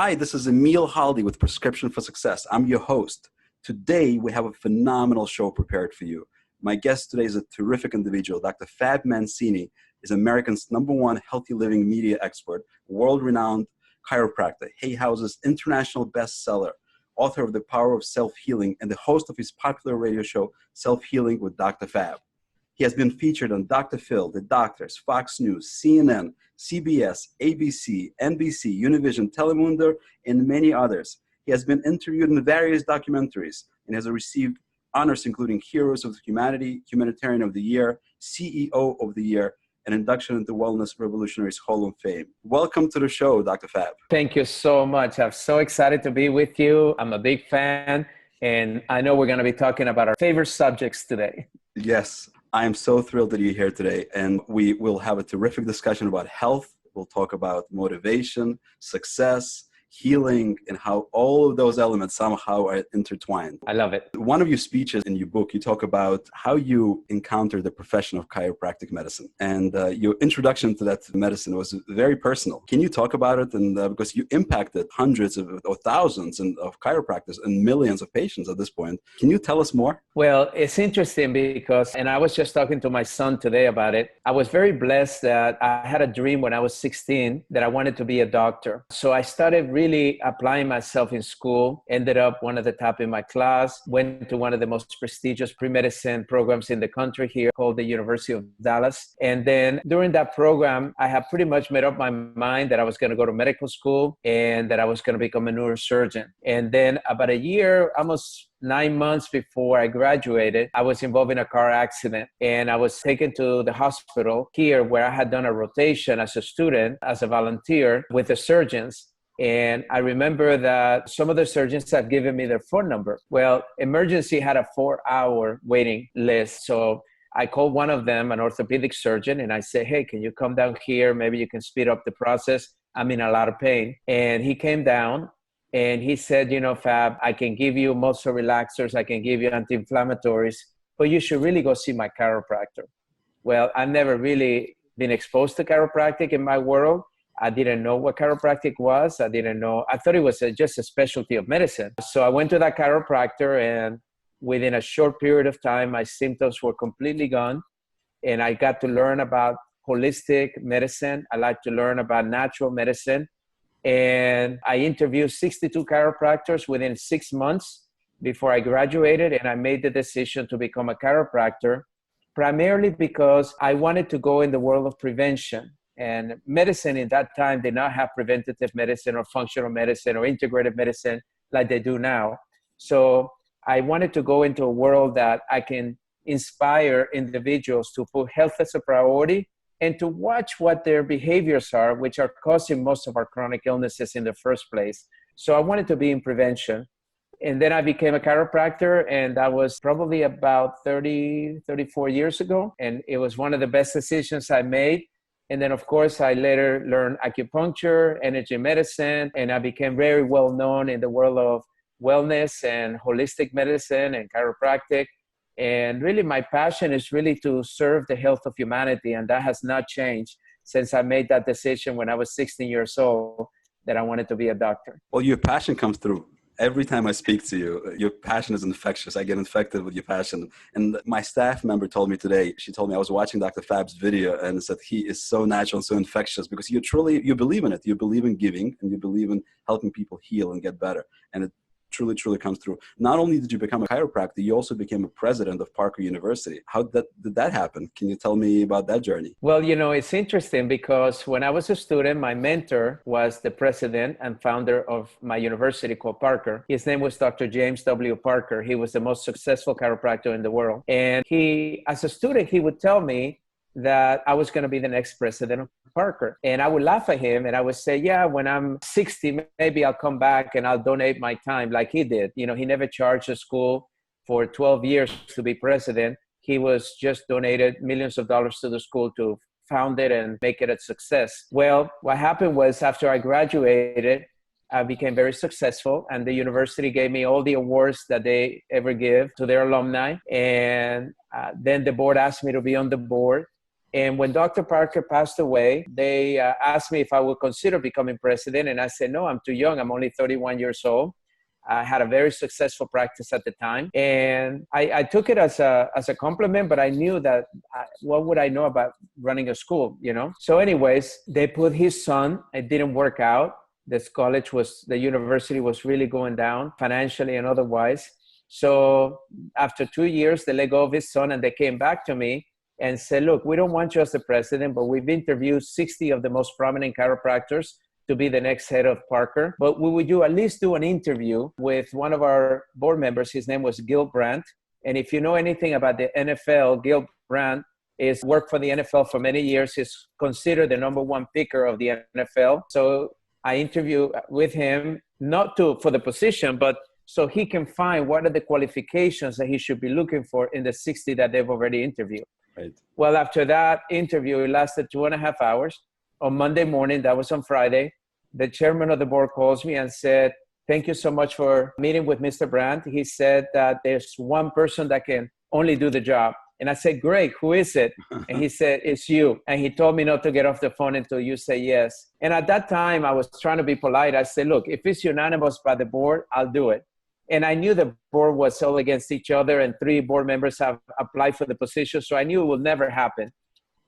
Hi, this is Emil Haldey with Prescription for Success. I'm your host. Today, we have a phenomenal show prepared for you. My guest today is a terrific individual. Dr. Fab Mancini is America's #1 healthy living media expert, world-renowned chiropractor. He houses international bestseller, author of The Power of Self-Healing, and the host of his popular radio show, Selfhealing with Dr. Fab. He has been featured on Dr. Phil, The Doctors, Fox News, CNN, CBS, ABC, NBC, Univision, Telemundo, and many others. He has been interviewed in various documentaries and has received honors including Heroes of Humanity, Humanitarian of the Year, CEO of the Year, and induction into Wellness Revolutionaries Hall of Fame. Welcome to the show, Dr. Fab. Thank you so much. I'm so excited to be with you. I'm a big fan, and I know we're going to be talking about our favorite subjects today. Yes. I am so thrilled that you're here today, and we will have a terrific discussion about health. We'll talk about motivation, success, healing, and how all of those elements somehow are intertwined. I love it. One of your speeches in your book, you talk about how you encountered the profession of chiropractic medicine. And your introduction to that medicine was very personal. Can you talk about it? And because you impacted hundreds or thousands of chiropractors and millions of patients at this point. Can you tell us more? Well, it's interesting because, and I was just talking to my son today about it. I was very blessed that I had a dream when I was 16 that I wanted to be a doctor. So I started really applying myself in school, ended up one of the top in my class, went to one of the most prestigious pre-medicine programs in the country here called the University of Dallas. And then during that program, I had pretty much made up my mind that I was going to go to medical school and that I was going to become a neurosurgeon. And then about a year, almost 9 months before I graduated, I was involved in a car accident and I was taken to the hospital here where I had done a rotation as a student, as a volunteer with the surgeons. And I remember that some of the surgeons had given me their phone number. Well, emergency had a 4-hour waiting list. So I called one of them, an orthopedic surgeon, and I said, hey, can you come down here? Maybe you can speed up the process. I'm in a lot of pain. And he came down and he said, you know, Fab, I can give you muscle relaxers. I can give you anti-inflammatories, but you should really go see my chiropractor. Well, I've never really been exposed to chiropractic in my world. I didn't know what chiropractic was. I didn't know. I thought it was just a specialty of medicine. So I went to that chiropractor, and within a short period of time, my symptoms were completely gone. And I got to learn about holistic medicine. I like to learn about natural medicine. And I interviewed 62 chiropractors within 6 months before I graduated. And I made the decision to become a chiropractor, primarily because I wanted to go in the world of prevention. And medicine in that time did not have preventative medicine or functional medicine or integrative medicine like they do now. So I wanted to go into a world that I can inspire individuals to put health as a priority and to watch what their behaviors are, which are causing most of our chronic illnesses in the first place. So I wanted to be in prevention. And then I became a chiropractor, and that was probably about 34 years ago. And it was one of the best decisions I made. And then, of course, I later learned acupuncture, energy medicine, and I became very well known in the world of wellness and holistic medicine and chiropractic. And really, my passion is really to serve the health of humanity, and that has not changed since I made that decision when I was 16 years old that I wanted to be a doctor. Well, your passion comes through. Every time I speak to you, your passion is infectious. I get infected with your passion. And my staff member told me today, she told me I was watching Dr. Fab's video and said he is so natural and so infectious because you believe in it. You believe in giving and you believe in helping people heal and get better. And it truly comes through. Not only did you become a chiropractor, you also became a president of Parker University. How did that happen? Can you tell me about that journey? Well, you know, it's interesting because when I was a student, my mentor was the president and founder of my university called Parker. His name was Dr. James W. Parker. He was the most successful chiropractor in the world. And he, as a student, he would tell me that I was going to be the next president of Parker. And I would laugh at him and I would say, yeah, when I'm 60, maybe I'll come back and I'll donate my time like he did. You know, he never charged a school for 12 years to be president. He was just donated millions of dollars to the school to found it and make it a success. Well, what happened was after I graduated, I became very successful, and the university gave me all the awards that they ever give to their alumni. And then the board asked me to be on the board. And when Dr. Parker passed away, they asked me if I would consider becoming president. And I said, no, I'm too young. I'm only 31 years old. I had a very successful practice at the time. And I took it as a compliment, but I knew that what would I know about running a school, you know? So anyways, they put his son. It didn't work out. The university was really going down financially and otherwise. So after 2 years, they let go of his son and they came back to me and said, look, we don't want you as the president, but we've interviewed 60 of the most prominent chiropractors to be the next head of Parker. But we would at least do an interview with one of our board members. His name was Gil Brandt. And if you know anything about the NFL, Gil Brandt is worked for the NFL for many years. He's considered the #1 picker of the NFL. So I interviewed with him, not for the position, but so he can find what are the qualifications that he should be looking for in the 60 that they've already interviewed. Right. Well, after that interview, it lasted 2.5 hours. On Monday morning, that was on Friday, the chairman of the board calls me and said, thank you so much for meeting with Mr. Brandt. He said that there's one person that can only do the job. And I said, great, who is it? And he said, it's you. And he told me not to get off the phone until you say yes. And at that time, I was trying to be polite. I said, look, if it's unanimous by the board, I'll do it. And I knew the board was all against each other and 3 board members have applied for the position. So I knew it would never happen.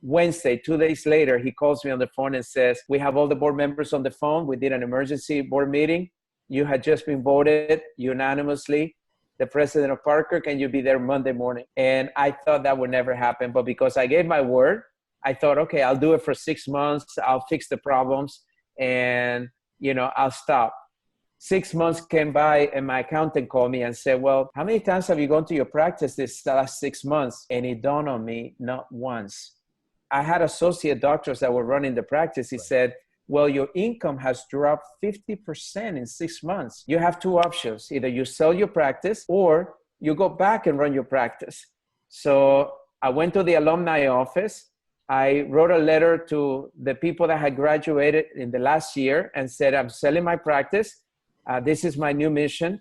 Wednesday, 2 days later, he calls me on the phone and says, we have all the board members on the phone. We did an emergency board meeting. You had just been voted unanimously the president of Parker. Can you be there Monday morning? And I thought that would never happen. But because I gave my word, I thought, okay, I'll do it for 6 months. I'll fix the problems and, I'll stop. 6 months came by and my accountant called me and said, well, how many times have you gone to your practice this last 6 months? And it dawned on me, not once. I had associate doctors that were running the practice. He said, well, your income has dropped 50% in 6 months. You have 2 options. Either you sell your practice or you go back and run your practice. So I went to the alumni office. I wrote a letter to the people that had graduated in the last year and said, I'm selling my practice. This is my new mission.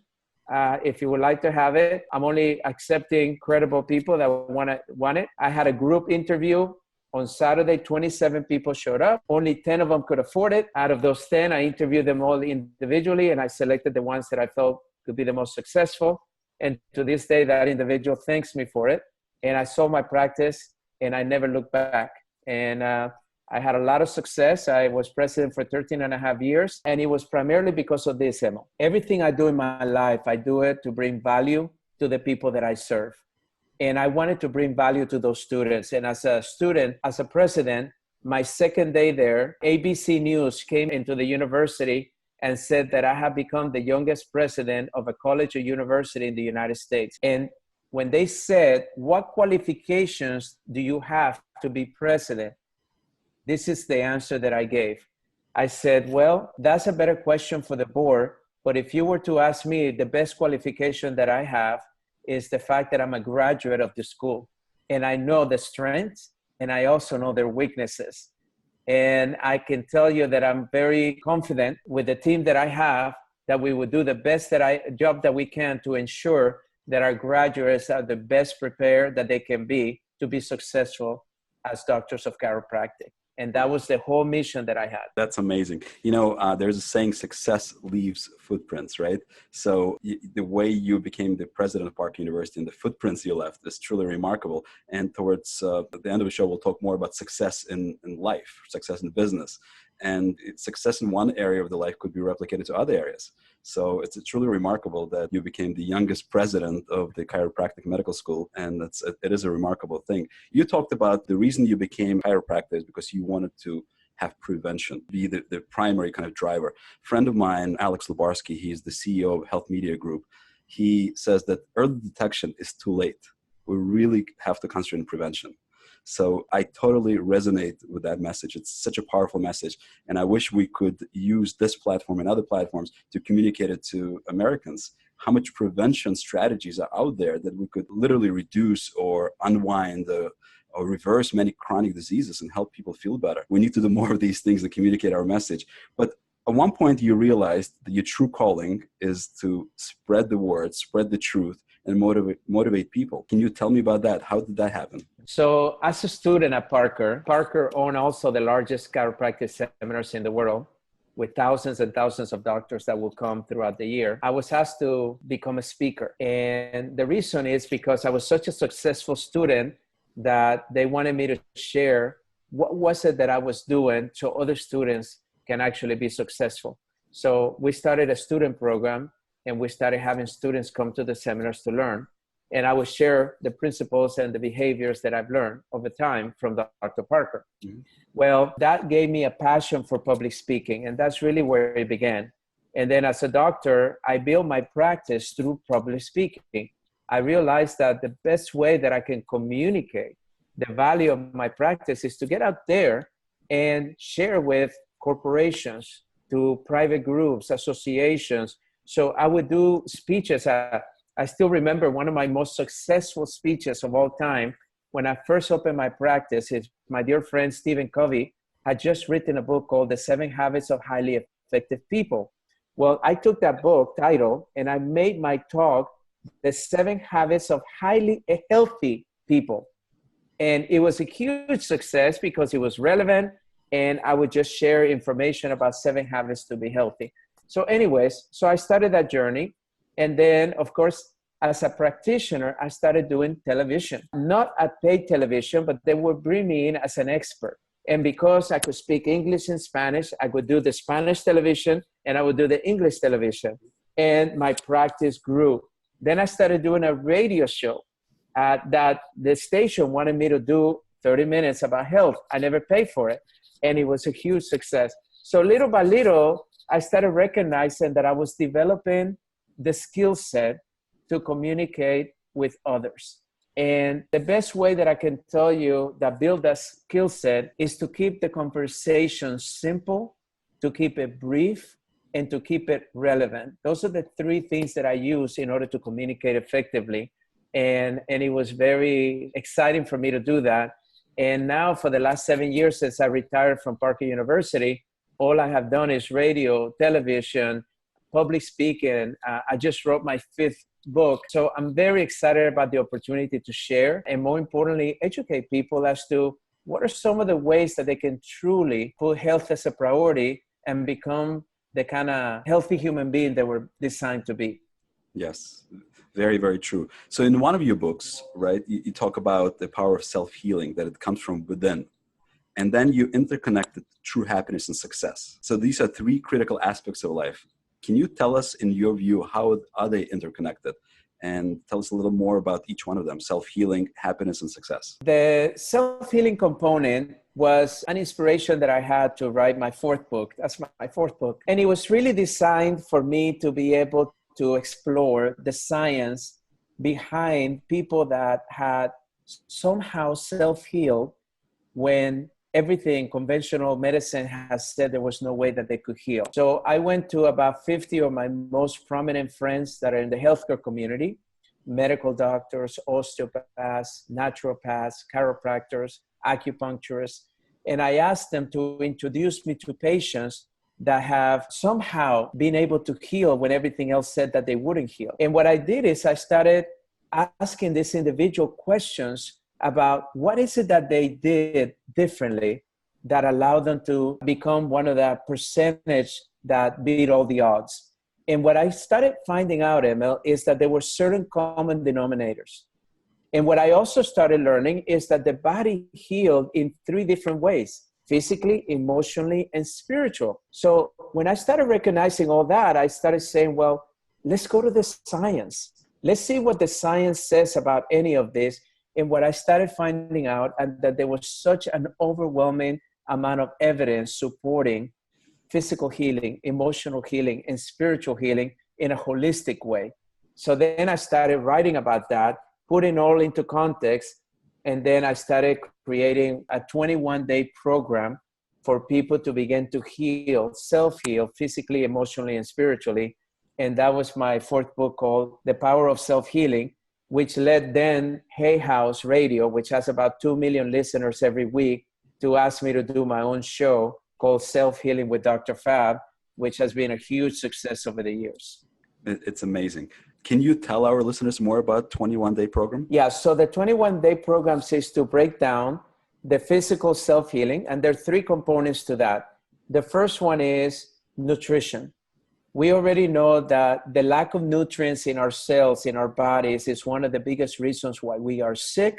If you would like to have it, I'm only accepting credible people that want it. I had a group interview. On Saturday, 27 people showed up. Only 10 of them could afford it. Out of those 10, I interviewed them all individually, and I selected the ones that I felt could be the most successful. And to this day, that individual thanks me for it. And I sold my practice, and I never looked back. And I had a lot of success. I was president for 13.5 years, and it was primarily because of this, Emma. Everything I do in my life, I do it to bring value to the people that I serve. And I wanted to bring value to those students. And as a student, as a president, my second day there, ABC News came into the university and said that I have become the youngest president of a college or university in the United States. And when they said, what qualifications do you have to be president? This is the answer that I gave. I said, well, that's a better question for the board. But if you were to ask me, the best qualification that I have is the fact that I'm a graduate of the school and I know the strengths and I also know their weaknesses. And I can tell you that I'm very confident with the team that I have that we will do the best job that we can to ensure that our graduates are the best prepared that they can be to be successful as doctors of chiropractic. And that was the whole mission that I had. That's amazing. There's a saying, success leaves footprints, right? So the way you became the president of Parker University and the footprints you left is truly remarkable. And towards the end of the show, we'll talk more about success in life, success in business. And success in one area of the life could be replicated to other areas. So it's truly remarkable that you became the youngest president of the chiropractic medical school. And it is a remarkable thing. You talked about the reason you became a chiropractor is because you wanted to have prevention, be the primary kind of driver. A friend of mine, Alex Lubarsky, he's the CEO of Health Media Group. He says that early detection is too late. We really have to concentrate on prevention. So I totally resonate with that message. It's such a powerful message. And I wish we could use this platform and other platforms to communicate it to Americans, how much prevention strategies are out there that we could literally reduce or unwind or reverse many chronic diseases and help people feel better. We need to do more of these things to communicate our message. But At one point, you realized that your true calling is to spread the word, spread the truth, and motivate people. Can you tell me about that? How did that happen? So as a student at Parker owned also the largest chiropractic seminars in the world, with thousands and thousands of doctors that will come throughout the year. I was asked to become a speaker. And the reason is because I was such a successful student that they wanted me to share what was it that I was doing so other students can actually be successful. So we started a student program, and we started having students come to the seminars to learn. And I would share the principles and the behaviors that I've learned over time from Dr. Parker. Mm-hmm. Well, that gave me a passion for public speaking, and that's really where it began. And then as a doctor, I built my practice through public speaking. I realized that the best way that I can communicate the value of my practice is to get out there and share with corporations, to private groups, associations. So I would do speeches. I still remember one of my most successful speeches of all time. When I first opened my practice, my dear friend Stephen Covey had just written a book called The 7 Habits of Highly Effective People. Well, I took that book title and I made my talk The 7 Habits of Highly Healthy People. And it was a huge success because it was relevant, and I would just share information about 7 habits to be healthy. So anyways, so I started that journey. And then, of course, as a practitioner, I started doing television. Not a paid television, but they would bring me in as an expert. And because I could speak English and Spanish, I would do the Spanish television and I would do the English television. And my practice grew. Then I started doing a radio show that the station wanted me to do 30 minutes about health. I never paid for it. And it was a huge success. So little by little, I started recognizing that I was developing the skill set to communicate with others. And the best way that I can tell you that build that skill set is to keep the conversation simple, to keep it brief, and to keep it relevant. Those are the 3 things that I use in order to communicate effectively. And it was very exciting for me to do that. And now for the last 7 years since I retired from Parker University, all I have done is radio, television, public speaking. I just wrote my 5th book. So I'm very excited about the opportunity to share and, more importantly, educate people as to what are some of the ways that they can truly put health as a priority and become the kind of healthy human being that we're designed to be. Yes, very, very true. So in one of your books, right, you talk about the power of self-healing, that it comes from within. And then you interconnected true happiness and success. So these are 3 critical aspects of life. Can you tell us, in your view, how are they interconnected? And tell us a little more about each one of them: self-healing, happiness, and success. The self-healing component was an inspiration that I had to write my 4th book. That's my 4th book. And it was really designed for me to be able to explore the science behind people that had somehow self-healed when everything conventional medicine has said there was no way that they could heal. So I went to about 50 of my most prominent friends that are in the healthcare community: medical doctors, osteopaths, naturopaths, chiropractors, acupuncturists. And I asked them to introduce me to patients that have somehow been able to heal when everything else said that they wouldn't heal. And what I did is I started asking these individual questions about what is it that they did differently that allowed them to become one of that percentage that beat all the odds. And what I started finding out, Emil, is that there were certain common denominators. And what I also started learning is that the body healed in 3 different ways: physically, emotionally, and spiritual. So when I started recognizing all that, I started saying, well, let's go to the science. Let's see what the science says about any of this. And what I started finding out, and that there was such an overwhelming amount of evidence supporting physical healing, emotional healing, and spiritual healing in a holistic way. So then I started writing about that, putting all into context, and then I started creating a 21-day program for people to begin to heal, self-heal, physically, emotionally, and spiritually. And that was my 4th book, called The Power of Self-Healing, which led then Hay House Radio, which has about 2 million listeners every week, to ask me to do my own show called Self-Healing with Dr. Fab, which has been a huge success over the years. It's amazing. Can you tell our listeners more about 21-day program? Yeah, so the 21-day program is to break down the physical self-healing, and there are three components to that. The first one is nutrition. We already know that the lack of nutrients in our cells, in our bodies, is one of the biggest reasons why we are sick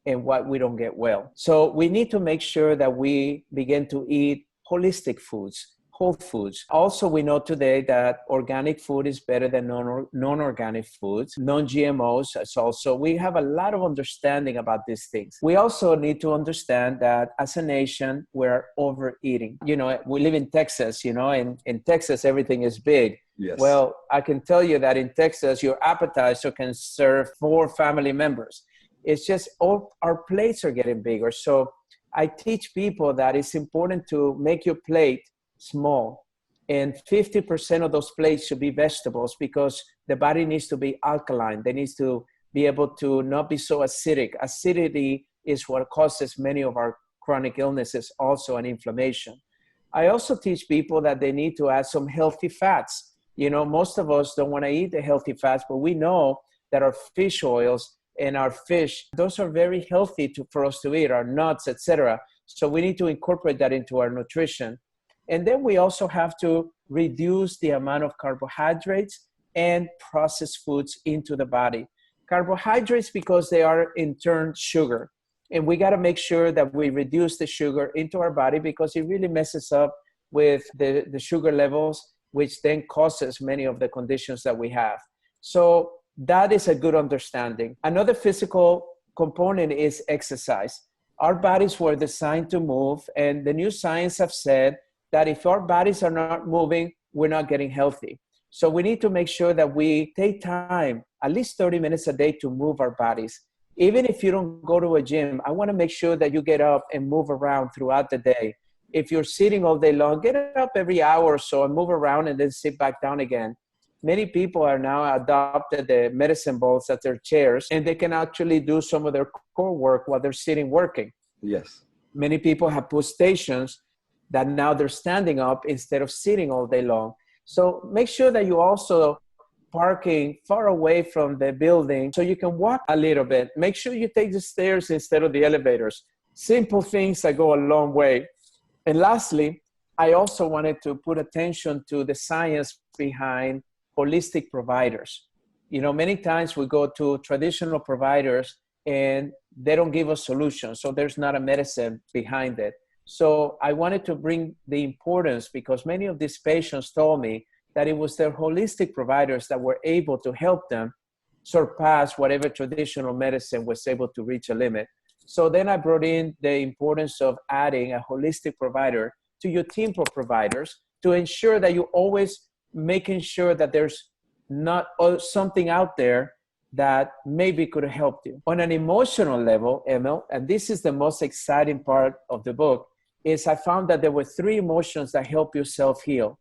and why we don't get well. So we need to make sure that we begin to eat holistic foods, whole foods. Also, we know today that organic food is better than non-organic foods. Non-GMOs is also, we have a lot of understanding about these things. We also need to understand that as a nation, we're overeating. You know, we live in Texas, you know, and in Texas, everything is big. Yes. Well, I can tell you that in Texas, your appetizer can serve 4 family members. It's just all our plates are getting bigger. So I teach people that it's important to make your plate small, and 50% of those plates should be vegetables, because the body needs to be alkaline. They need to be able to not be so acidic. Acidity is what causes many of our chronic illnesses also, and inflammation. I also teach people that they need to add some healthy fats. You know, most of us don't want to eat the healthy fats, but we know that our fish oils and our fish, those are very healthy for us to eat, our nuts, etc. So we need to incorporate that into our nutrition. And then we also have to reduce the amount of carbohydrates and processed foods into the body. Carbohydrates, because they are in turn sugar. And we got to make sure that we reduce the sugar into our body, because it really messes up with the sugar levels, which then causes many of the conditions that we have. So that is a good understanding. Another physical component is exercise. Our bodies were designed to move, and the new science have said that if our bodies are not moving, we're not getting healthy. So we need to make sure that we take time, at least 30 minutes a day, to move our bodies. Even if you don't go to a gym, I want to make sure that you get up and move around throughout the day. If you're sitting all day long, get up every hour or so and move around, and then sit back down again. Many people are now adopted the medicine balls as their chairs, and they can actually do some of their core work while they're sitting working. Yes. Many people have push stations that now they're standing up instead of sitting all day long. So make sure that you also parking far away from the building so you can walk a little bit. Make sure you take the stairs instead of the elevators. Simple things that go a long way. And lastly, I also wanted to put attention to the science behind holistic providers. You know, many times we go to traditional providers and they don't give us solutions. So there's not a medicine behind it. So I wanted to bring the importance, because many of these patients told me that it was their holistic providers that were able to help them surpass whatever traditional medicine was able to reach a limit. So then I brought in the importance of adding a holistic provider to your team of providers to ensure that you're always making sure that there's not something out there that maybe could have helped you. On an emotional level, Emil, and this is the most exciting part of the book, is I found that there were 3 emotions that help you self-heal.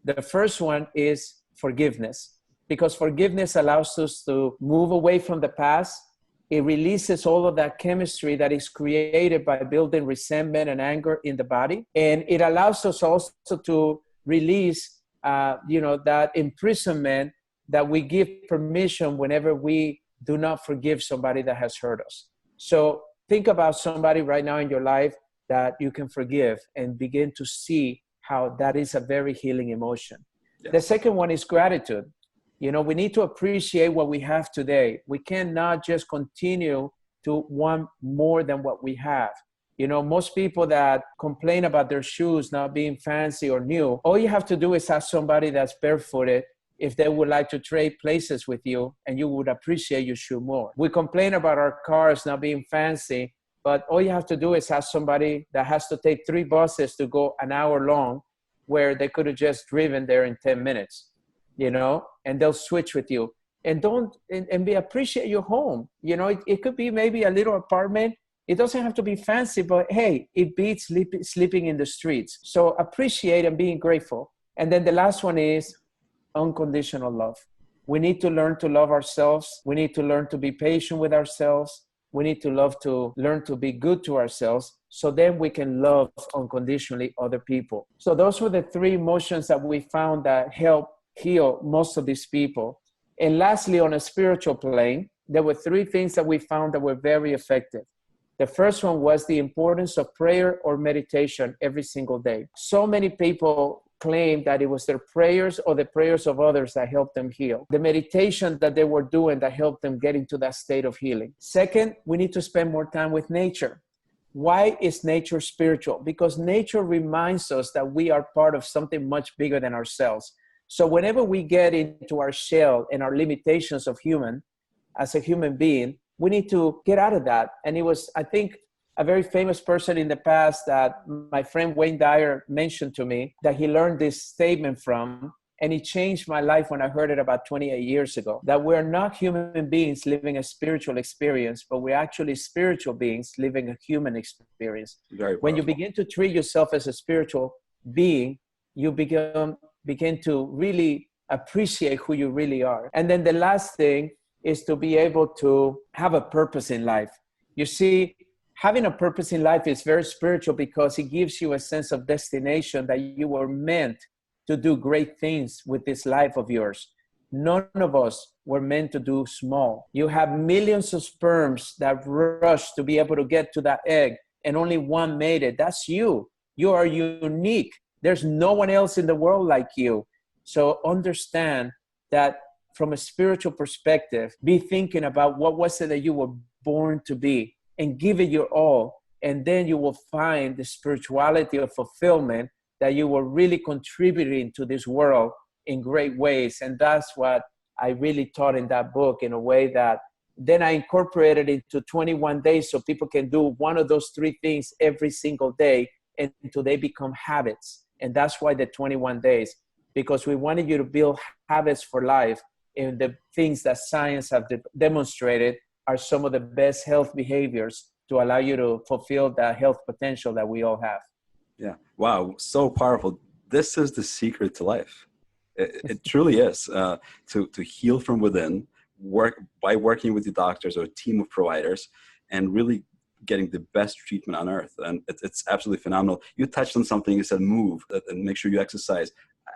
The first one is forgiveness, because forgiveness allows us to move away from the past. It releases all of that chemistry that is created by building resentment and anger in the body. And it allows us also to release, that imprisonment that we give permission whenever we do not forgive somebody that has hurt us. So think about somebody right now in your life that you can forgive, and begin to see how that is a very healing emotion. Yes. The second one is gratitude. You know, we need to appreciate what we have today. We cannot just continue to want more than what we have. You know, most people that complain about their shoes not being fancy or new, all you have to do is ask somebody that's barefooted if they would like to trade places with you, and you would appreciate your shoe more. We complain about our cars not being fancy, but all you have to do is ask somebody that has to take 3 buses to go an hour long, where they could have just driven there in 10 minutes, you know, and they'll switch with you. And appreciate your home. You know, it could be maybe a little apartment. It doesn't have to be fancy, but hey, it beats sleeping in the streets. So appreciate and being grateful. And then the last one is unconditional love. We need to learn to love ourselves. We need to learn to be patient with ourselves. We need to learn to be good to ourselves, so then we can love unconditionally other people. So those were the three emotions that we found that help heal most of these people. And lastly, on a spiritual plane, there were three things that we found that were very effective. The first one was the importance of prayer or meditation every single day. So many people claim that it was their prayers or the prayers of others that helped them heal. The meditation that they were doing that helped them get into that state of healing. Second, we need to spend more time with nature. Why is nature spiritual? Because nature reminds us that we are part of something much bigger than ourselves. So whenever we get into our shell and our limitations of as a human being, we need to get out of that. And it was, I think, a very famous person in the past that my friend Wayne Dyer mentioned to me that he learned this statement from, and it changed my life when I heard it about 28 years ago, that we're not human beings living a spiritual experience, but we're actually spiritual beings living a human experience. When you begin to treat yourself as a spiritual being, you begin to really appreciate who you really are. And then the last thing is to be able to have a purpose in life. You see, having a purpose in life is very spiritual because it gives you a sense of destination, that you were meant to do great things with this life of yours. None of us were meant to do small. You have millions of sperms that rush to be able to get to that egg, and only one made it. That's you. You are unique. There's no one else in the world like you. So understand that from a spiritual perspective, be thinking about what was it that you were born to be, and give it your all. And then you will find the spirituality of fulfillment, that you were really contributing to this world in great ways. And that's what I really taught in that book, in a way that then I incorporated into 21 days, so people can do one of those three things every single day until they become habits. And that's why the 21 days, because we wanted you to build habits for life. And the things that science have demonstrated are some of the best health behaviors to allow you to fulfill that health potential that we all have. Yeah. Wow. So powerful. This is the secret to life. It truly is, to heal from within, working with the doctors or a team of providers, and really getting the best treatment on earth. And it's absolutely phenomenal. You touched on something. You said move and make sure you exercise.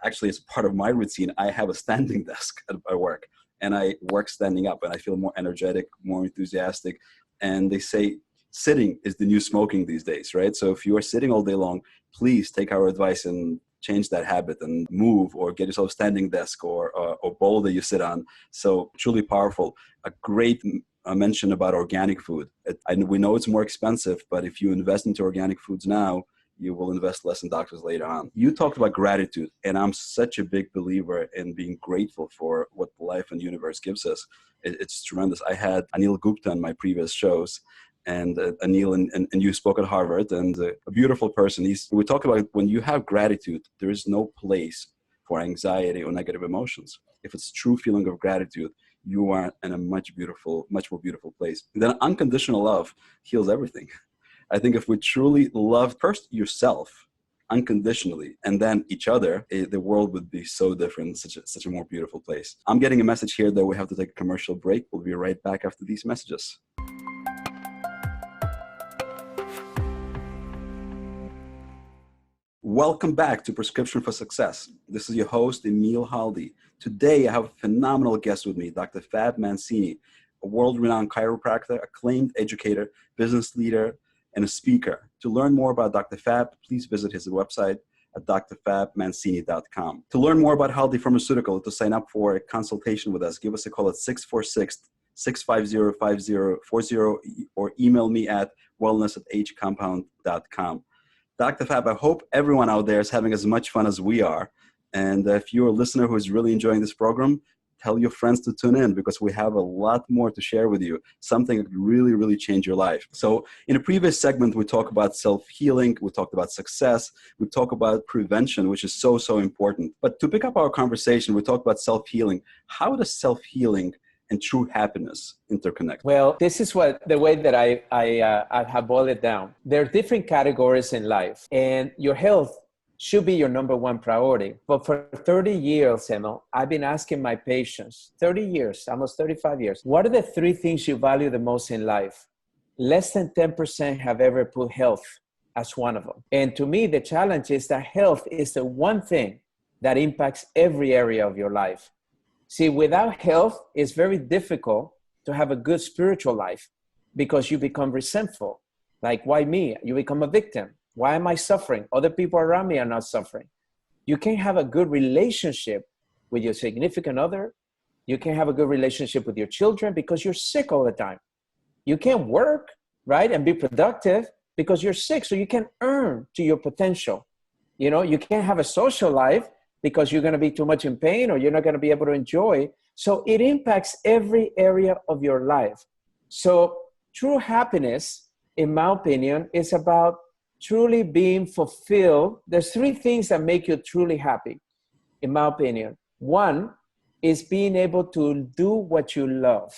Actually, as part of my routine, I have a standing desk at work, and I work standing up, and I feel more energetic, more enthusiastic. And they say sitting is the new smoking these days, right? So if you are sitting all day long, please take our advice and change that habit and move, or get yourself a standing desk or bowl that you sit on. So truly powerful. A great mention about organic food. We know it's more expensive, but if you invest into organic foods now, you will invest less in doctors later on. You talked about gratitude, and I'm such a big believer in being grateful for what life and the universe gives us. It's tremendous. I had Anil Gupta on my previous shows, and Anil and you spoke at Harvard, and a beautiful person. We talked about when you have gratitude, there is no place for anxiety or negative emotions. If it's true feeling of gratitude, you are in a much more beautiful place. Then unconditional love heals everything. I think if we truly love first yourself unconditionally and then each other, the world would be so different, such a more beautiful place. I'm getting a message here that we have to take a commercial break. We'll be right back after these messages. Welcome back to Prescription for Success. This is your host, Emil Haldey. Today, I have a phenomenal guest with me, Dr. Fab Mancini, a world-renowned chiropractor, acclaimed educator, business leader, and a speaker. To learn more about Dr. Fab, please visit his website at drfabmancini.com. To learn more about Haldey Pharmaceutical, to sign up for a consultation with us, give us a call at 646-650-5040 or email me at wellness@hcompound.com. Dr. Fab, I hope everyone out there is having as much fun as we are. And if you're a listener who is really enjoying this program, tell your friends to tune in, because we have a lot more to share with you, something that could really, really change your life. So in a previous segment, we talked about self-healing, we talked about success, we talked about prevention, which is so, so important. But to pick up our conversation, we talked about self-healing. How does self-healing and true happiness interconnect? Well, this is the way that I have boiled it down. There are different categories in life, and your health should be your number one priority. But for 30 years, Emil, I've been asking my patients, 30 years, almost 35 years, what are the three things you value the most in life? less than 10% have ever put health as one of them. And to me, the challenge is that health is the one thing that impacts every area of your life. See, without health, it's very difficult to have a good spiritual life because you become resentful. Like, why me? You become a victim. Why am I suffering? Other people around me are not suffering. You can't have a good relationship with your significant other. You can't have a good relationship with your children because you're sick all the time. You can't work, right, and be productive because you're sick, so you can't earn to your potential. You know, you can't have a social life because you're going to be too much in pain or you're not going to be able to enjoy. So it impacts every area of your life. So true happiness, in my opinion, is about truly being fulfilled. There's three things that make you truly happy, in my opinion. One is being able to do what you love,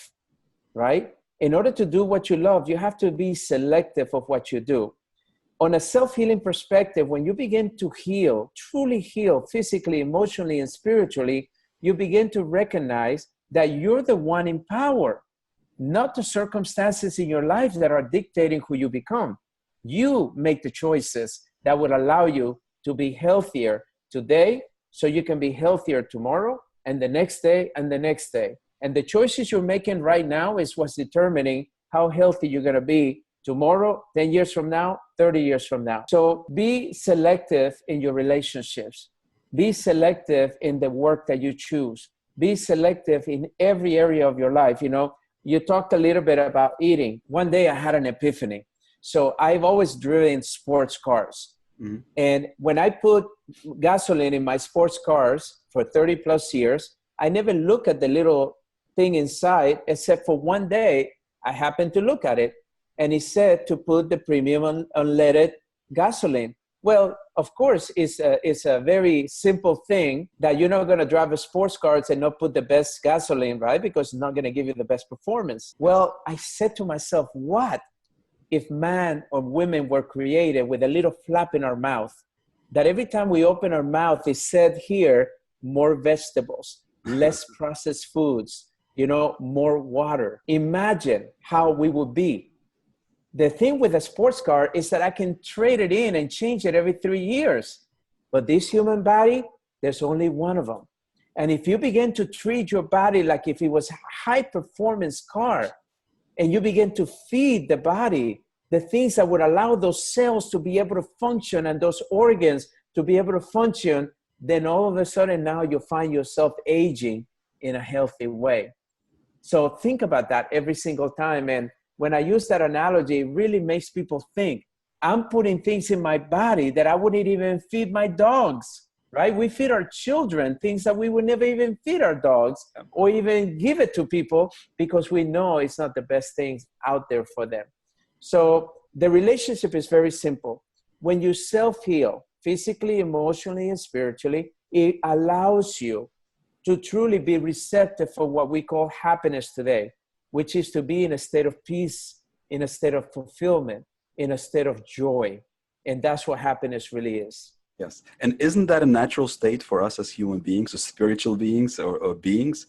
right? In order to do what you love, you have to be selective of what you do. On a self-healing perspective, when you begin to heal, truly heal physically, emotionally, and spiritually, you begin to recognize that you're the one in power, not the circumstances in your life that are dictating who you become. You make the choices that would allow you to be healthier today so you can be healthier tomorrow and the next day and the next day. And the choices you're making right now is what's determining how healthy you're going to be tomorrow, 10 years from now, 30 years from now. So be selective in your relationships. Be selective in the work that you choose. Be selective in every area of your life. You know, you talked a little bit about eating. One day I had an epiphany. So I've always driven sports cars. Mm-hmm. And when I put gasoline in my sports cars for 30 plus years, I never look at the little thing inside, except for one day I happened to look at it. And it said to put the premium unleaded gasoline. Well, of course, it's a very simple thing that you're not going to drive a sports car and not put the best gasoline, right? Because it's not going to give you the best performance. Well, I said to myself, what if man or women were created with a little flap in our mouth, that every time we open our mouth, it said here, more vegetables, less processed foods, you know, more water. Imagine how we would be. The thing with a sports car is that I can trade it in and change it every 3 years. But this human body, there's only one of them. And if you begin to treat your body like if it was a high performance car, and you begin to feed the body the things that would allow those cells to be able to function and those organs to be able to function, then all of a sudden now you find yourself aging in a healthy way. So think about that every single time. And when I use that analogy, it really makes people think. I'm putting things in my body that I wouldn't even feed my dogs, right? We feed our children things that we would never even feed our dogs or even give it to people because we know it's not the best things out there for them. So the relationship is very simple. When you self-heal physically, emotionally, and spiritually, it allows you to truly be receptive for what we call happiness today, which is to be in a state of peace, in a state of fulfillment, in a state of joy. And that's what happiness really is. Yes. And isn't that a natural state for us as human beings, or spiritual beings, or beings?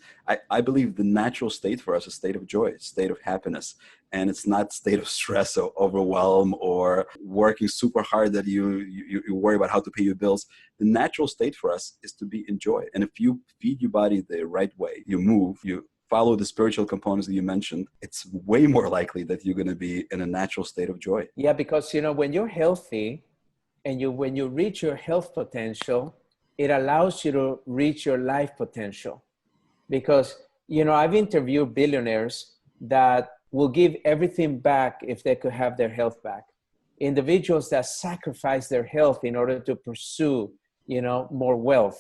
I believe the natural state for us is a state of joy, a state of happiness. And it's not a state of stress or overwhelm or working super hard that you worry about how to pay your bills. The natural state for us is to be in joy. And if you feed your body the right way, you move, you follow the spiritual components that you mentioned, it's way more likely that you're going to be in a natural state of joy. Yeah, because, you know, when you're healthy, and when you reach your health potential, it allows you to reach your life potential. Because, you know, I've interviewed billionaires that will give everything back if they could have their health back. Individuals that sacrifice their health in order to pursue, you know, more wealth.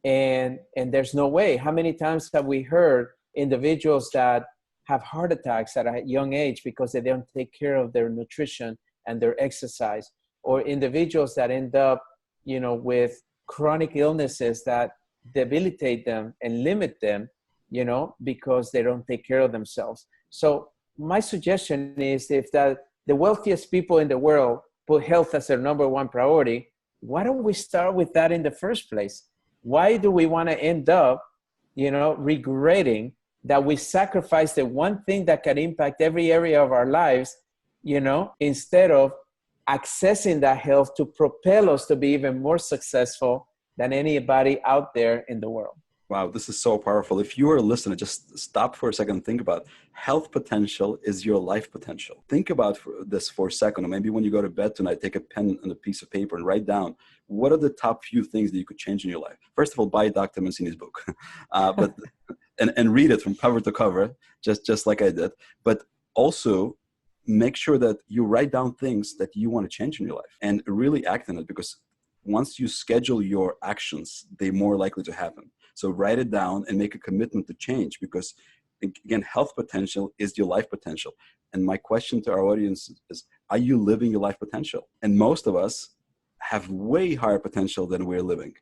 And there's no way. How many times have we heard individuals that have heart attacks at a young age because they don't take care of their nutrition and their exercise? Or individuals that end up, you know, with chronic illnesses that debilitate them and limit them, you know, because they don't take care of themselves. So my suggestion is, if the wealthiest people in the world put health as their number one priority, why don't we start with that in the first place? Why do we want to end up, you know, regretting that we sacrificed the one thing that can impact every area of our lives instead of accessing that health to propel us to be even more successful than anybody out there in the world. Wow, this is so powerful. If you are a listener, just stop for a second and think about health potential is your life potential. Think about this for a second, or maybe when you go to bed tonight, take a pen and a piece of paper and write down what are the top few things that you could change in your life. First of all, buy Dr. Mancini's book, and read it from cover to cover, just like I did. But also make sure that you write down things that you want to change in your life and really act on it, because once you schedule your actions, they're more likely to happen. So write it down and make a commitment to change, because again, health potential is your life potential. And my question to our audience is, are you living your life potential? And most of us have way higher potential than we're living.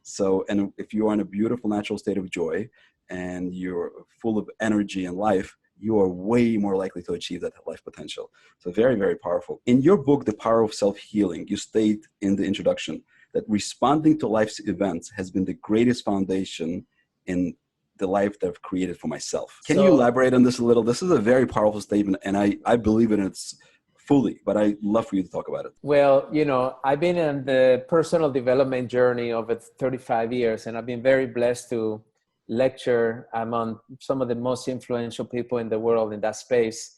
So, and if you are in a beautiful natural state of joy and you're full of energy and life, you are way more likely to achieve that life potential. So very, very powerful. In your book, The Power of Self-Healing, you state in the introduction that responding to life's events has been the greatest foundation in the life that I've created for myself. Can you elaborate on this a little? This is a very powerful statement, and I believe in it fully, but I'd love for you to talk about it. Well, I've been on the personal development journey over 35 years, and I've been very blessed to lecture among some of the most influential people in the world in that space.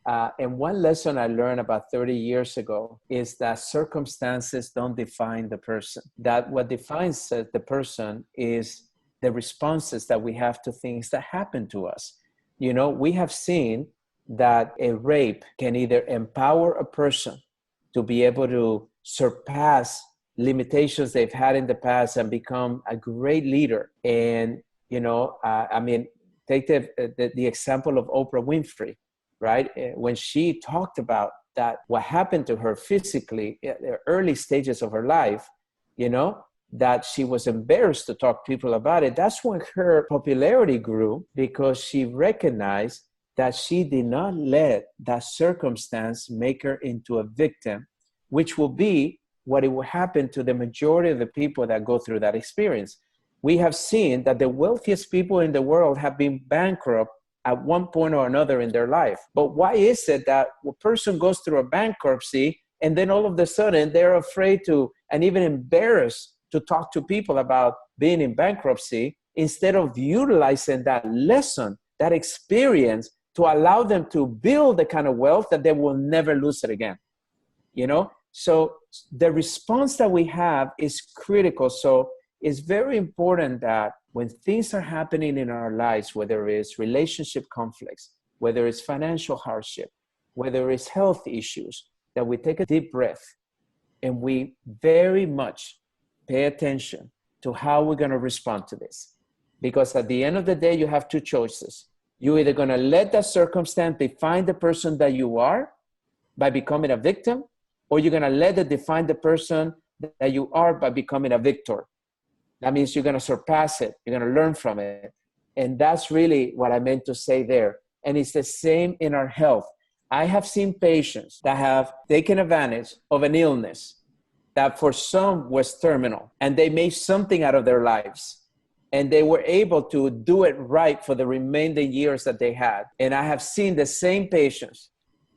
And one lesson I learned about 30 years ago is that circumstances don't define the person. That what defines the person is the responses that we have to things that happen to us. We have seen that a rape can either empower a person to be able to surpass limitations they've had in the past and become a great leader. And take the example of Oprah Winfrey, right? When she talked about that, what happened to her physically at the early stages of her life, that she was embarrassed to talk to people about it. That's when her popularity grew, because she recognized that she did not let that circumstance make her into a victim, which will be what it will happen to the majority of the people that go through that experience. We have seen that the wealthiest people in the world have been bankrupt at one point or another in their life. But why is it that a person goes through a bankruptcy and then all of a sudden they're afraid to, and even embarrassed to talk to people about being in bankruptcy, instead of utilizing that lesson, that experience, to allow them to build the kind of wealth that they will never lose it again? So the response that we have is critical. So it's very important that when things are happening in our lives, whether it's relationship conflicts, whether it's financial hardship, whether it's health issues, that we take a deep breath and we very much pay attention to how we're going to respond to this. Because at the end of the day, you have two choices. You're either going to let that circumstance define the person that you are by becoming a victim, or you're going to let it define the person that you are by becoming a victor. That means you're going to surpass it. You're going to learn from it. And that's really what I meant to say there. And it's the same in our health. I have seen patients that have taken advantage of an illness that for some was terminal, and they made something out of their lives. And they were able to do it right for the remaining years that they had. And I have seen the same patients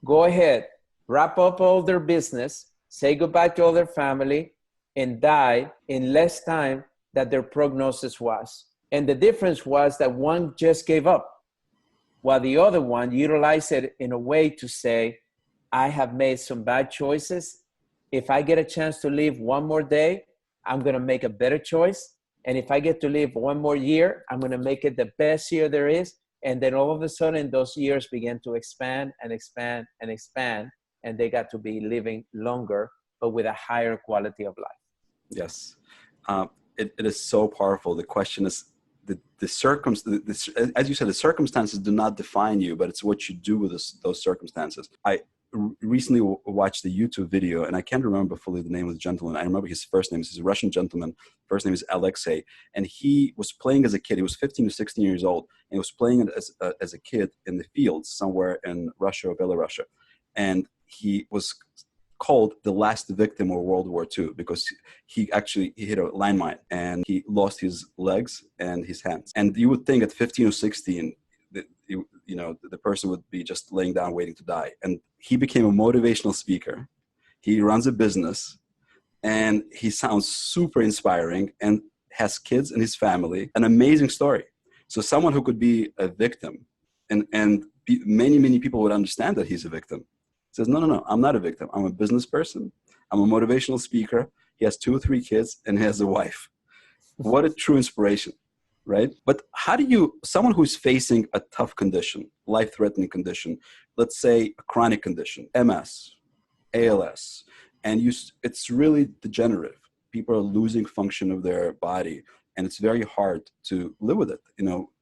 go ahead, wrap up all their business, say goodbye to all their family, and die in less time that their prognosis was. And the difference was that one just gave up, while the other one utilized it in a way to say, I have made some bad choices. If I get a chance to live one more day, I'm going to make a better choice. And if I get to live one more year, I'm going to make it the best year there is. And then all of a sudden, those years began to expand and expand and expand. And they got to be living longer, but with a higher quality of life. Yes. It is so powerful. The question is, as you said, the circumstances do not define you, but it's what you do with those circumstances. I recently watched a YouTube video, and I can't remember fully the name of the gentleman. I remember his first name. He's a Russian gentleman. First name is Alexei. And he was playing as a kid. He was 15 to 16 years old. And he was playing as a kid in the fields somewhere in Russia or Belarus. And he was called the last victim of World War II because he hit a landmine and he lost his legs and his hands. And you would think at 15 or 16, that the person would be just laying down waiting to die. And he became a motivational speaker. He runs a business, and he sounds super inspiring and has kids in his family. An amazing story. So someone who could be a victim, and many people would understand that he's a victim. He says, no, I'm not a victim. I'm a business person. I'm a motivational speaker. He has 2 or 3 kids, and he has a wife. What a true inspiration, right? But how do someone who's facing a tough condition, life-threatening condition, let's say a chronic condition, MS, ALS, and it's really degenerative. People are losing function of their body, and it's very hard to live with it.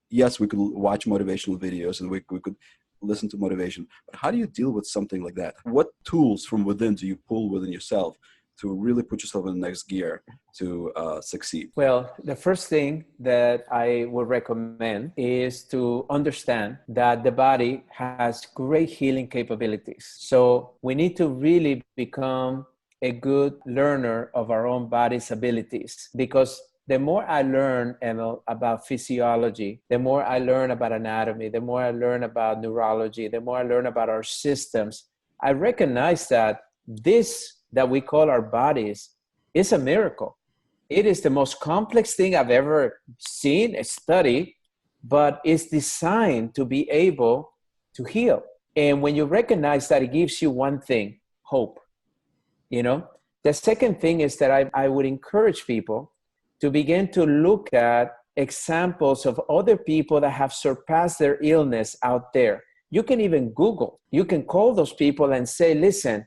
Yes, we could watch motivational videos and we could listen to motivation, but how do you deal with something like that? What tools from within do you pull within yourself to really put yourself in the next gear to succeed? Well, the first thing that I would recommend is to understand that the body has great healing capabilities. So we need to really become a good learner of our own body's abilities, because the more I learn, Emil, about physiology, the more I learn about anatomy, the more I learn about neurology, the more I learn about our systems, I recognize that this that we call our bodies is a miracle. It is the most complex thing I've ever seen, studied, but it's designed to be able to heal. And when you recognize that, it gives you one thing: hope. The second thing is that I would encourage people to begin to look at examples of other people that have surpassed their illness out there. You can even Google. You can call those people and say, listen,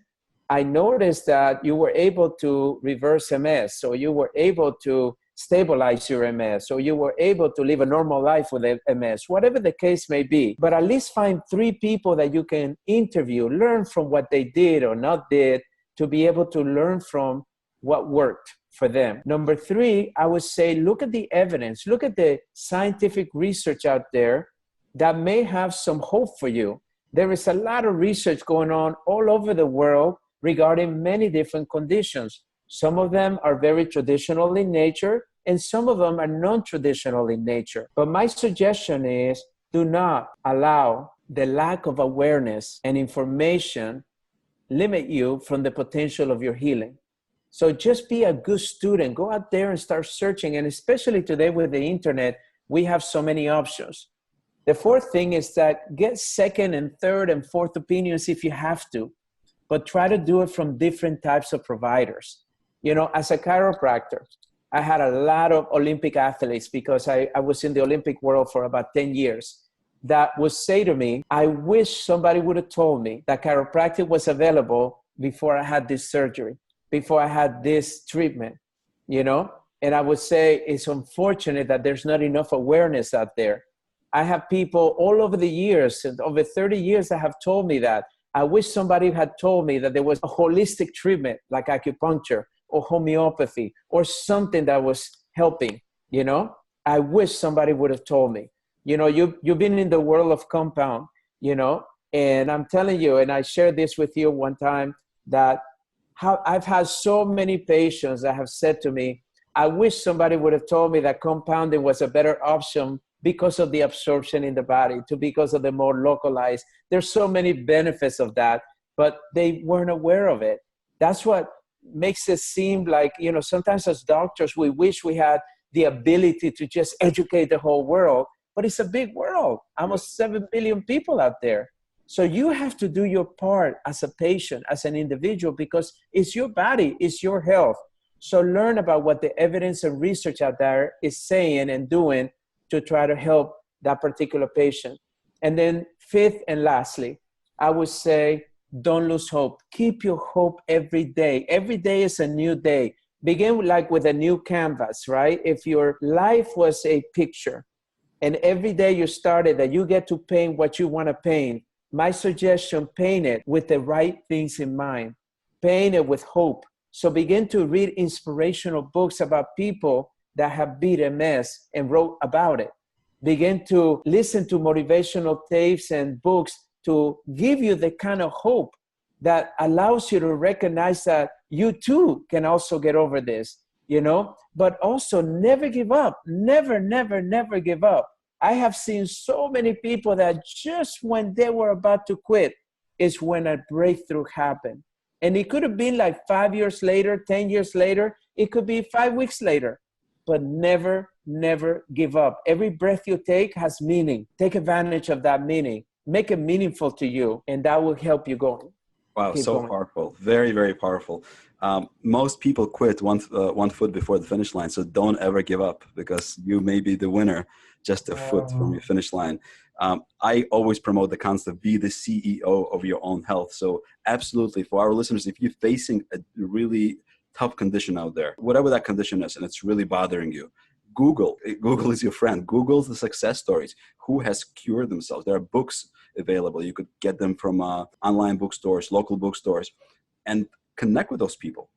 I noticed that you were able to reverse MS, or you were able to stabilize your MS, or you were able to live a normal life with MS, whatever the case may be. But at least find 3 people that you can interview, learn from what they did or not did, to be able to learn from what worked for them. Number 3, I would say, look at the evidence, look at the scientific research out there that may have some hope for you. There is a lot of research going on all over the world regarding many different conditions. Some of them are very traditional in nature, and some of them are non-traditional in nature. But my suggestion is, do not allow the lack of awareness and information limit you from the potential of your healing. So just be a good student. Go out there and start searching. And especially today with the internet, we have so many options. The fourth thing is that get second and third and fourth opinions if you have to, but try to do it from different types of providers. As a chiropractor, I had a lot of Olympic athletes, because I was in the Olympic world for about 10 years, that would say to me, I wish somebody would have told me that chiropractic was available before I had this surgery, before I had this treatment, And I would say it's unfortunate that there's not enough awareness out there. I have people all over the years, over 30 years, that have told me that. I wish somebody had told me that there was a holistic treatment like acupuncture or homeopathy or something that was helping, I wish somebody would have told me. You've been in the world of compound, and I'm telling you, and I shared this with you one time, that how I've had so many patients that have said to me, I wish somebody would have told me that compounding was a better option because of the absorption in the body, because of the more localized. There's so many benefits of that, but they weren't aware of it. That's what makes it seem like, sometimes as doctors, we wish we had the ability to just educate the whole world, but it's a big world, almost 7 billion people out there. So you have to do your part as a patient, as an individual, because it's your body, it's your health. So learn about what the evidence and research out there is saying and doing to try to help that particular patient. And then fifth and lastly, I would say, don't lose hope. Keep your hope every day. Every day is a new day. Begin with a new canvas, right? If your life was a picture and every day you started that you get to paint what you want to paint, my suggestion, paint it with the right things in mind. Paint it with hope. So begin to read inspirational books about people that have beat MS and wrote about it. Begin to listen to motivational tapes and books to give you the kind of hope that allows you to recognize that you too can also get over this, but also never give up. Never, never, never give up. I have seen so many people that just when they were about to quit is when a breakthrough happened. And it could have been like 5 years later, 10 years later. It could be 5 weeks later. But never, never give up. Every breath you take has meaning. Take advantage of that meaning. Make it meaningful to you, and that will help you go. Wow, Keep so going. powerful. Very, very powerful. Most people quit one foot before the finish line, so don't ever give up, because you may be the winner just a foot from your finish line. I always promote the concept, be the CEO of your own health. So absolutely, for our listeners, if you're facing a really tough condition out there, whatever that condition is, and it's really bothering you, Google is your friend. Google the success stories. Who has cured themselves? There are books available. You could get them from online bookstores, local bookstores, and connect with those people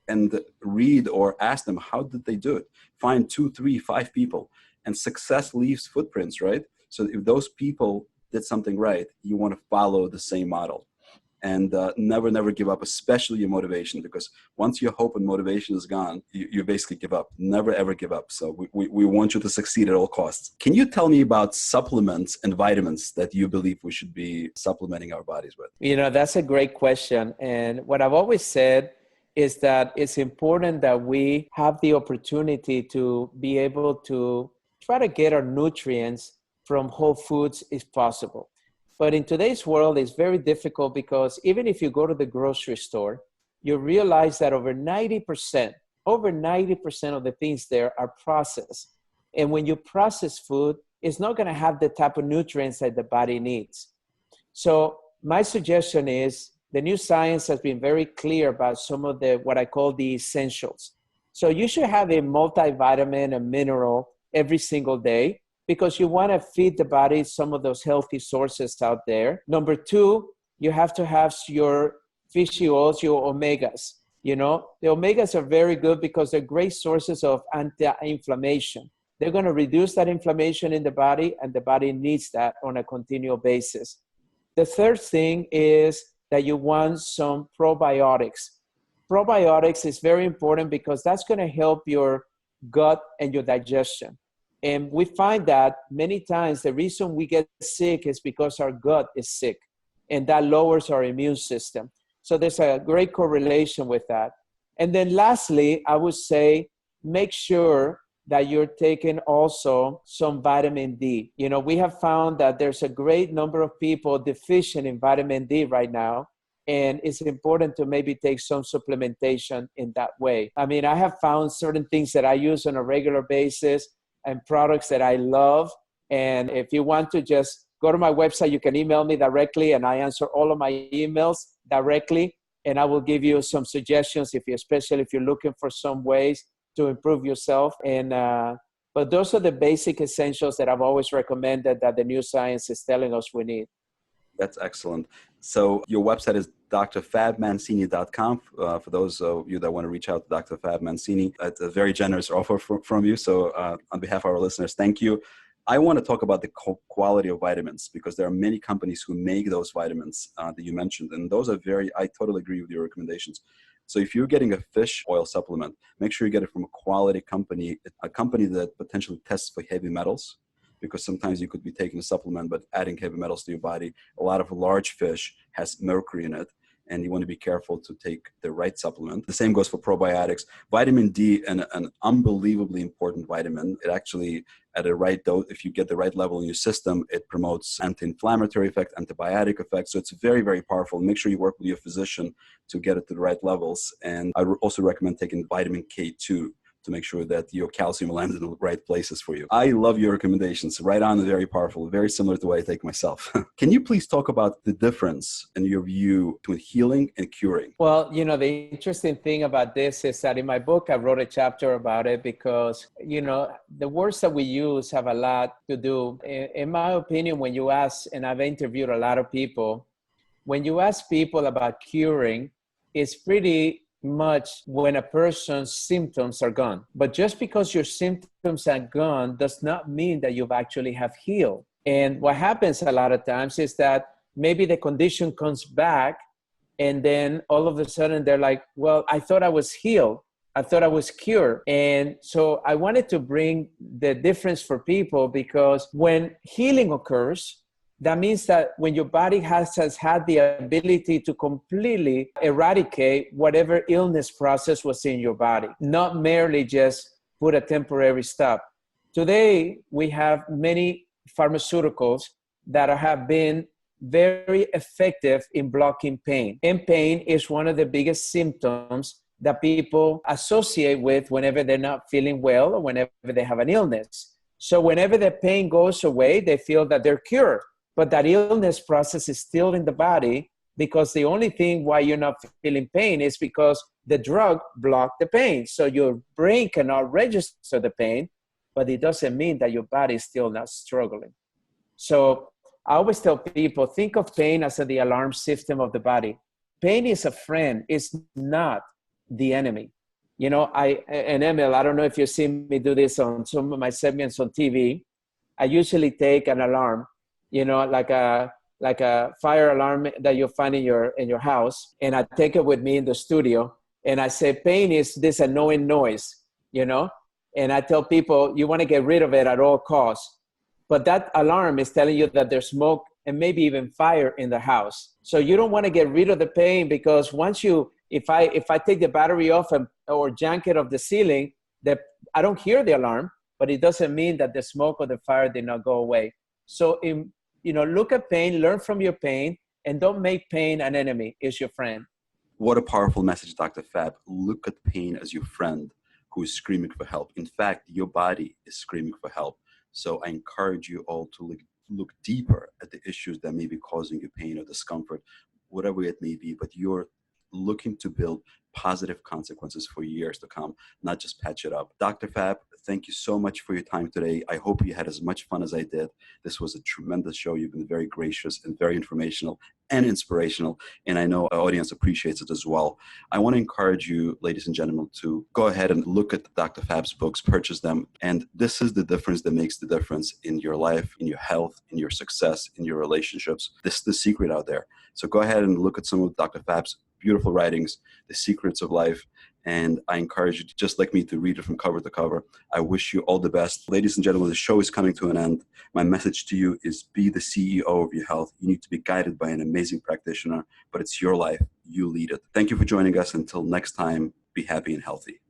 and read or ask them, how did they do it? Find 2, 3, 5 people, and success leaves footprints, right? So if those people did something right, you want to follow the same model. And never, never give up, especially your motivation, because once your hope and motivation is gone, you basically give up. Never, ever give up. So we want you to succeed at all costs. Can you tell me about supplements and vitamins that you believe we should be supplementing our bodies with? You know, that's a great question. And what I've always said is that it's important that we have the opportunity to be able to try to get our nutrients from whole foods if possible. But in today's world, it's very difficult, because even if you go to the grocery store, you realize that over 90% of the things there are processed. And when you process food, it's not going to have the type of nutrients that the body needs. So my suggestion is, the new science has been very clear about some of what I call the essentials. So you should have a multivitamin, a mineral every single day, because you want to feed the body some of those healthy sources out there. Number 2, you have to have your fishy oils, your omegas. You know, the omegas are very good because they're great sources of anti-inflammation. They're going to reduce that inflammation in the body, and the body needs that on a continual basis. The third thing is that you want some probiotics. Probiotics is very important because that's going to help your gut and your digestion. And we find that many times the reason we get sick is because our gut is sick, and that lowers our immune system. So there's a great correlation with that. And then lastly, I would say, make sure that you're taking also some vitamin D. You know, we have found that there's a great number of people deficient in vitamin D right now, and it's important to maybe take some supplementation in that way. I mean, I have found certain things that I use on a regular basis and products that I love. And if you want to just go to my website, you can email me directly, and I answer all of my emails directly. And I will give you some suggestions, especially if you're looking for some ways to improve yourself. And but those are the basic essentials that I've always recommended that the new science is telling us we need. That's excellent. So your website is drfabmancini.com. For those of you that want to reach out to Dr. Fab Mancini, it's a very generous offer from you. So on behalf of our listeners, thank you. I want to talk about the quality of vitamins, because there are many companies who make those vitamins that you mentioned. And those are I totally agree with your recommendations. So if you're getting a fish oil supplement, make sure you get it from a quality company, a company that potentially tests for heavy metals, because sometimes you could be taking a supplement but adding heavy metals to your body. A lot of large fish has mercury in it, and you want to be careful to take the right supplement. The same goes for probiotics. Vitamin D, an unbelievably important vitamin. It actually, at a right dose, if you get the right level in your system, it promotes anti-inflammatory effect, antibiotic effect. So it's very, very powerful. Make sure you work with your physician to get it to the right levels. And I would also recommend taking vitamin K2 to make sure that your calcium lands in the right places for you. I love your recommendations. Right on, very powerful, very similar to the way I take myself. Can you please talk about the difference in your view between healing and curing? Well, you know, the interesting thing about this is that in my book, I wrote a chapter about it because, you know, the words that we use have a lot to do. In my opinion, when you ask, and I've interviewed a lot of people, when you ask people about curing, it's pretty much when a person's symptoms are gone. But just because your symptoms are gone does not mean that you've actually have healed. And what happens a lot of times is that maybe the condition comes back, and then all of a sudden they're like, well, I thought I was healed. I thought I was cured. And so I wanted to bring the difference for people, because when healing occurs, that means that when your body has had the ability to completely eradicate whatever illness process was in your body, not merely just put a temporary stop. Today, we have many pharmaceuticals that have been very effective in blocking pain. And pain is one of the biggest symptoms that people associate with whenever they're not feeling well or whenever they have an illness. So whenever the pain goes away, they feel that they're cured. But that illness process is still in the body, because the only thing why you're not feeling pain is because the drug blocked the pain. So your brain cannot register the pain, but it doesn't mean that your body is still not struggling. So I always tell people, think of pain as the alarm system of the body. Pain is a friend, it's not the enemy. You know, and Emil, I don't know if you've seen me do this on some of my segments on TV. I usually take an alarm, you know, like a fire alarm that you'll find in your house, and I take it with me in the studio, and I say, pain is this annoying noise, you know, and I tell people, you want to get rid of it at all costs. But that alarm is telling you that there's smoke and maybe even fire in the house. So you don't want to get rid of the pain, because once if I take the battery off or jank it off the ceiling, I don't hear the alarm, but it doesn't mean that the smoke or the fire did not go away. So, look at pain, learn from your pain, and don't make pain an enemy. It's your friend. What a powerful message, Dr. Fab. Look at pain as your friend who is screaming for help. In fact, your body is screaming for help. So I encourage you all to look deeper at the issues that may be causing you pain or discomfort, whatever it may be, but you're looking to build positive consequences for years to come, not just patch it up. Dr. Fab, thank you so much for your time today. I hope you had as much fun as I did. This was a tremendous show. You've been very gracious and very informational and inspirational, and I know our audience appreciates it as well. I want to encourage you, ladies and gentlemen, to go ahead and look at Dr. Fab's books, purchase them, and this is the difference that makes the difference in your life, in your health, in your success, in your relationships. This is the secret out there. So go ahead and look at some of Dr. Fab's beautiful writings, The Secrets of Life, and I encourage you, just like me, to read it from cover to cover. I wish you all the best. Ladies and gentlemen, the show is coming to an end. My message to you is be the CEO of your health. You need to be guided by an amazing practitioner, but it's your life. You lead it. Thank you for joining us. Until next time, be happy and healthy.